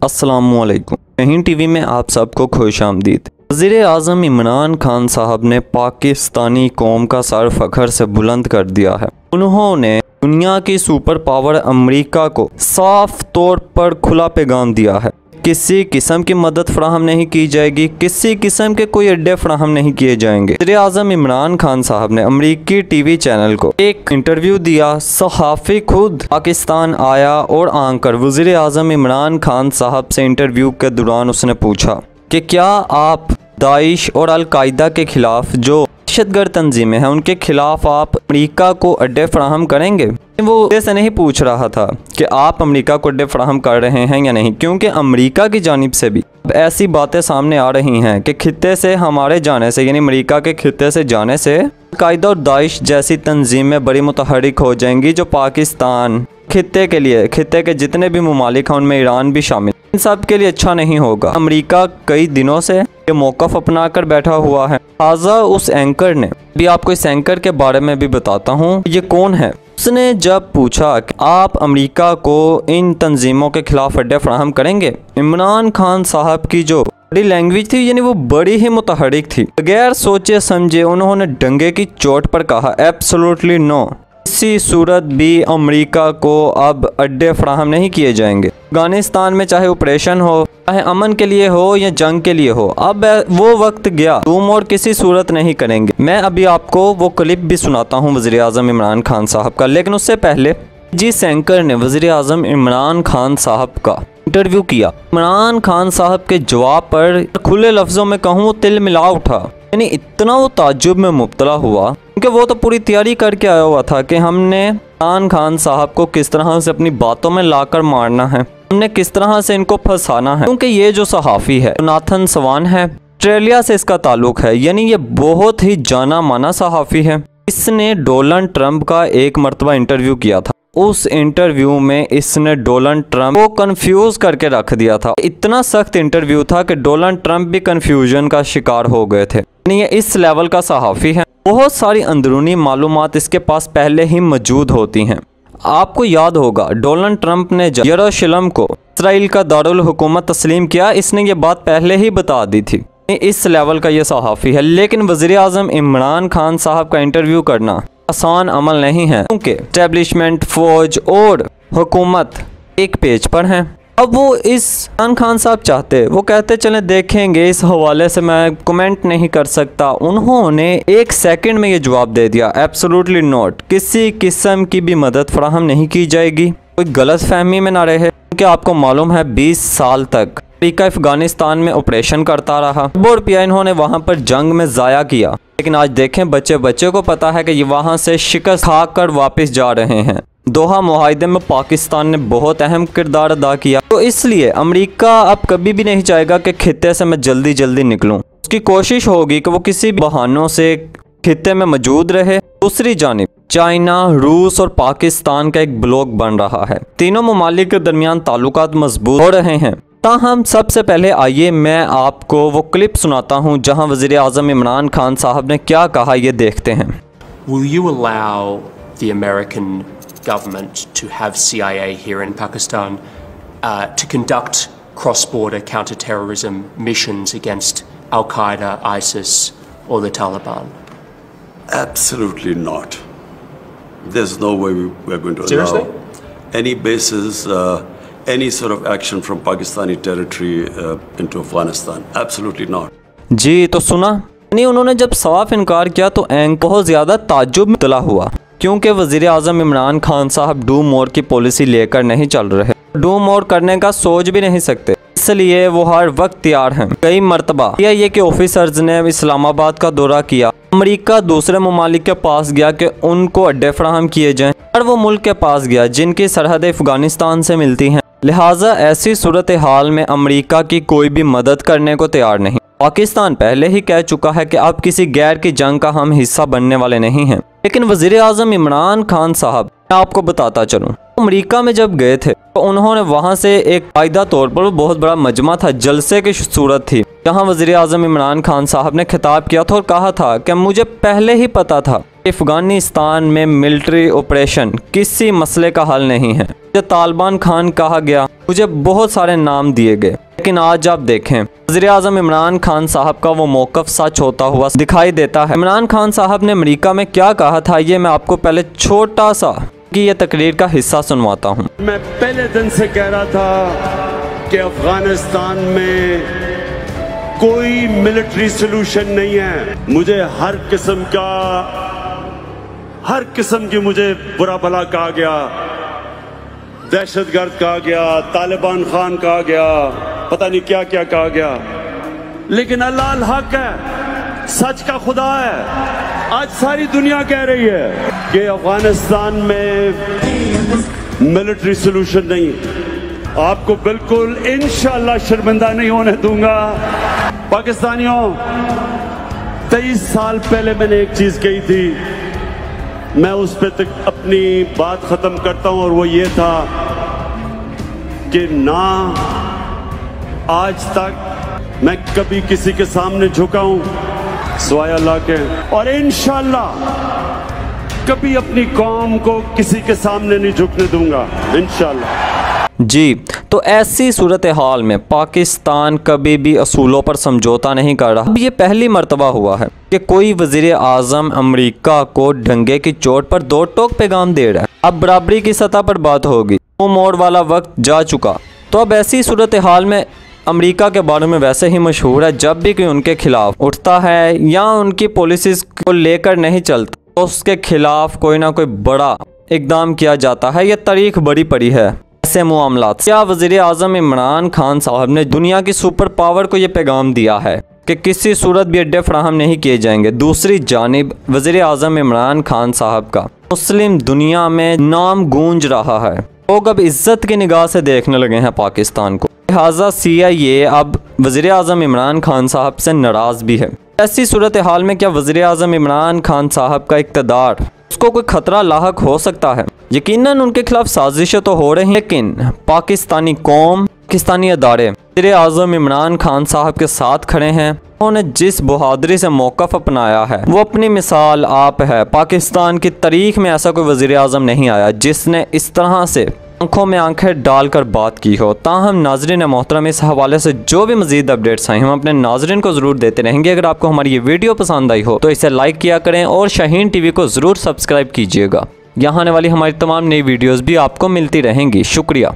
अस्सलामुअलैकुम। शाहीन टीवी में आप सबको खुशामदीद। वज़ीर-ए-आज़म इमरान खान साहब ने पाकिस्तानी कौम का सर फ़ख्र से बुलंद कर दिया है। उन्होंने दुनिया की सुपर पावर अमेरिका को साफ तौर पर खुला पैगाम दिया है, किसी किस्म की मदद फराहम नहीं की जाएगी, किसी किस्म के कोई अड्डे फराहम नहीं किए जाएंगे। वज़ीर-ए-आज़म इमरान खान साहब ने अमेरिकी टीवी चैनल को एक इंटरव्यू दिया। सहाफ़ी खुद पाकिस्तान आया और आकर वज़ीर-ए-आज़म इमरान खान साहब से इंटरव्यू के दौरान उसने पूछा कि क्या आप दाइश और अल-कायदा के खिलाफ जो दहशतगर्द तंजीमें हैं उनके खिलाफ आप अमेरिका को अड्डे फराहम करेंगे। वो ऐसे नहीं पूछ रहा था कि आप अमेरिका को अड्डे फराहम कर रहे हैं या नहीं, क्योंकि अमेरिका की जानिब से भी ऐसी बातें सामने आ रही हैं कि खित्ते से हमारे जाने से, यानी अमेरिका के खित्ते से जाने से अल-कायदा और दाइश जैसी तंजीमें बड़ी मुतहरिक हो जाएंगी, जो पाकिस्तान खित्ते के लिए, खित्ते के जितने भी ममालिक हैं उनमें ईरान भी शामिल, इन सब के लिए अच्छा नहीं होगा। अमेरिका कई दिनों से ये मौक़िफ़ अपना कर बैठा हुआ है। लिहाजा उस एंकर ने, भी आपको इस एंकर के बारे में भी बताता हूँ ये कौन है। उसने जब पूछा कि आप अमेरिका को इन तंजीमों के खिलाफ अड्डे फराहम करेंगे, इमरान खान साहब की जो बड़ी लैंग्वेज थी, यानी वो बड़ी ही मुतहरिक थी। बगैर सोचे समझे उन्होंने डंगे की चोट पर कहा एब्सोल्युटली नो, किसी सूरत भी अमेरिका को अब अड्डे फराहम नहीं किए जाएंगे। अफगानिस्तान में चाहे ऑपरेशन हो, चाहे अमन के लिए हो या जंग के लिए हो, अब वो वक्त गया, तुम और किसी सूरत नहीं करेंगे। मैं अभी आपको वो क्लिप भी सुनाता हूँ वज़ीर-ए-आज़म इमरान खान साहब का, लेकिन उससे पहले जिस एंकर ने वज़ीर-ए-आज़म इमरान खान साहब का इंटरव्यू किया, इमरान खान साहब के जवाब पर खुले लफ्ज़ों में कहूँ तिल मिला उठा, यानी इतना वो ताज्जुब में मुब्तला हुआ, क्योंकि वो तो पूरी तैयारी करके आया हुआ था कि हमने इमरान खान साहब को किस तरह से अपनी बातों में लाकर मारना है, हमने किस तरह से इनको फंसाना है। क्योंकि ये जो सहाफ़ी है जोनाथन सवान है, ऑस्ट्रेलिया से इसका ताल्लुक है, यानी ये बहुत ही जाना माना सहाफ़ी है। इसने डोनाल्ड ट्रंप का एक मरतबा इंटरव्यू किया था। उस इंटरव्यू में इसने डोनाल्ड ट्रंप को कंफ्यूज करके रख दिया था। इतना सख्त इंटरव्यू था कि डोनाल्ड ट्रंप भी कंफ्यूजन का शिकार हो गए थे। यानी ये इस लेवल का सहाफ़ी है। बहुत सारी अंदरूनी मालूमात इसके पास पहले ही मौजूद होती हैं। आपको याद होगा डोनाल्ड ट्रंप ने जब यरूशलेम को इसराइल का दारुल हुकूमत तस्लीम किया, इसने ये बात पहले ही बता दी थी। इस लेवल का ये सहाफ़ी है। लेकिन वज़ीर-ए-आज़म इमरान खान साहब का इंटरव्यू करना आसान अमल नहीं है, क्योंकि एस्टेब्लिशमेंट, फौज और हुकूमत एक पेज पर हैं। अब वो इस इमरान खान साहब चाहते, वो कहते चले देखेंगे, इस हवाले से मैं कमेंट नहीं कर सकता। उन्होंने एक सेकंड में ये जवाब दे दिया एब्सोल्युटली नॉट, किसी किस्म की भी मदद फराहम नहीं की जाएगी। कोई गलत फहमी में ना रहे, क्योंकि आपको मालूम है 20 साल तक अमेरिका अफगानिस्तान में ऑपरेशन करता रहा, अरबों रुपया इन्होंने वहाँ पर जंग में ज़ाया किया। लेकिन आज देखें बच्चे को पता है कि ये वहाँ से शिकस्त खाकर वापस जा रहे हैं। दोहा मुआहदे में पाकिस्तान ने बहुत अहम किरदार अदा किया, तो इसलिए अमेरिका अब कभी भी नहीं चाहेगा कि खित्ते से मैं जल्दी जल्दी निकलूं। उसकी कोशिश होगी कि वो किसी भी बहानों से खित्ते में मौजूद रहे। दूसरी जानिब चाइना, रूस और पाकिस्तान का एक ब्लॉक बन रहा है। तीनों ममालिक के दरमियान ताल्लुकात मजबूत हो रहे हैं। ताहम सबसे पहले आइए मैं आपको वो क्लिप सुनाता हूँ जहाँ वज़ीर-ए-आज़म इमरान खान साहब ने क्या कहा, ये देखते हैं। Will you allow the American government to have CIA here in Pakistan to conduct cross-border counter-terrorism missions against Al-Qaeda, ISIS or the Taliban? Absolutely not. There's no way we're going to Seriously? allow any bases, any sort of action from Pakistani territory into Afghanistan. Absolutely not. जी तो सुना नहीं, उन्होंने जब साफ इनकार किया तो एंक बहुत ज़्यादा ताज्जुब में मुब्तला हुआ, क्योंकि वज़ीर-ए-आज़म इमरान खान साहब डू मोर की पॉलिसी लेकर नहीं चल रहे, डू मोर करने का सोच भी नहीं सकते, इसलिए वो हर वक्त तैयार हैं। कई मरतबा ये कि ऑफिसर्स ने इस्लामाबाद का दौरा किया, अमेरिका दूसरे ममालिक के पास गया कि उनको अड्डे फराहम किए जाएं, और वो मुल्क के पास गया जिनकी सरहद अफगानिस्तान से मिलती हैं। लिहाजा ऐसी सूरत हाल में अमेरिका की कोई भी मदद करने को तैयार नहीं। पाकिस्तान पहले ही कह चुका है कि अब किसी गैर की जंग का हम हिस्सा बनने वाले नहीं हैं। लेकिन वज़ीर-ए-आज़म इमरान खान साहब, मैं आपको बताता चलूँ, अमेरिका में जब गए थे तो उन्होंने वहाँ से एक कायदा तौर पर बहुत बड़ा मजमा था, जलसे की सूरत थी, जहाँ वज़ीर-ए-आज़म इमरान खान साहब ने खिताब किया था और कहा था कि मुझे पहले ही पता था अफगानिस्तान में मिलिट्री ऑपरेशन किसी मसले का हल नहीं है। मुझे तालिबान खान कहा गया, मुझे बहुत सारे नाम दिए गए, लेकिन आज आप देखें वज़ीर-ए-आज़म इमरान खान साहब का वो मौक़िफ़ सच होता हुआ दिखाई देता है। इमरान खान साहब ने अमेरिका में क्या कहा था, ये मैं आपको पहले छोटा सा कि ये तकरीर का हिस्सा सुनवाता हूँ। मैं पहले दिन से कह रहा था कि अफगानिस्तान में कोई मिलिट्री सलूशन नहीं है। मुझे हर किस्म की मुझे बुरा भला कहा गया, दहशतगर्द कहा गया, तालिबान खान कहा गया, पता नहीं क्या क्या कहा गया, लेकिन अल्लाह अल हक है, सच का खुदा है। आज सारी दुनिया कह रही है कि अफगानिस्तान में मिलिट्री सलूशन नहीं है। आपको बिल्कुल इंशाअल्लाह शर्मिंदा नहीं होने दूंगा। पाकिस्तानियों, 23 साल पहले मैंने एक चीज कही थी, मैं उस पे तक अपनी बात खत्म करता हूं, और वो ये था कि ना आज तक मैं कभी किसी के सामने झुका हूं सिवाय अल्लाह के, और इंशाअल्लाह कभी अपनी कौम को किसी के सामने नहीं झुकने दूंगा इंशाअल्लाह। जी, तो ऐसी सूरत हाल में पाकिस्तान कभी भी असूलों पर समझौता नहीं कर रहा। अब ये पहली मर्तबा हुआ है कि कोई वज़ीर आज़म अमेरिका को डंगे की चोट पर दो टोक पैगाम दे रहा है। अब बराबरी की सतह पर बात होगी, वो मोड़ वाला वक्त जा चुका। तो अब ऐसी सूरत हाल में अमेरिका के बारे में वैसे ही मशहूर है, जब भी कोई उनके खिलाफ उठता है या उनकी पॉलिसीज़ को लेकर नहीं चलता तो उसके खिलाफ कोई ना कोई बड़ा इकदाम किया जाता है। यह तारीख बड़ी पड़ी है ऐसे मामलात। क्या वज़ीर आज़म इमरान खान साहब ने दुनिया की सुपर पावर को ये पैगाम दिया है कि किसी सूरत भी अड्डे फराहम नहीं किए जाएंगे। दूसरी जानिब वज़ीर आज़म इमरान खान साहब का मुस्लिम दुनिया में नाम गूंज रहा है। लोग अब इज्जत की निगाह से देखने लगे हैं पाकिस्तान को, लिहाजा CIA अब वज़ीर आज़म इमरान खान साहब से नाराज़ भी है। ऐसी सूरत हाल में क्या वज़ीर आज़म इमरान खान साहब का इक़्तिदार उसको कोई खतरा लाहक हो सकता है? यकीनन उनके खिलाफ साजिशें तो हो रही हैं, लेकिन पाकिस्तानी कौम, पाकिस्तानी अदारे वज़ीर आज़म इमरान खान साहब के साथ खड़े हैं। उन्होंने जिस बहादुरी से मौक़िफ़ अपनाया है वो अपनी मिसाल आप है। पाकिस्तान की तारीख में ऐसा कोई वज़ीर आज़म नहीं आया जिसने इस तरह से आंखों में आंखें डालकर बात की हो। ताहम नाज़रीन मोहतरम, इस हवाले से जो भी मज़ीद अपडेट्स आए हम अपने नाज़रीन को ज़रूर देते रहेंगे। अगर आपको हमारी ये वीडियो पसंद आई हो तो इसे लाइक किया करें और शाहीन TV को ज़रूर सब्सक्राइब कीजिएगा। यहाँ आने वाली हमारी तमाम नई वीडियोज़ भी आपको मिलती रहेंगी। शुक्रिया।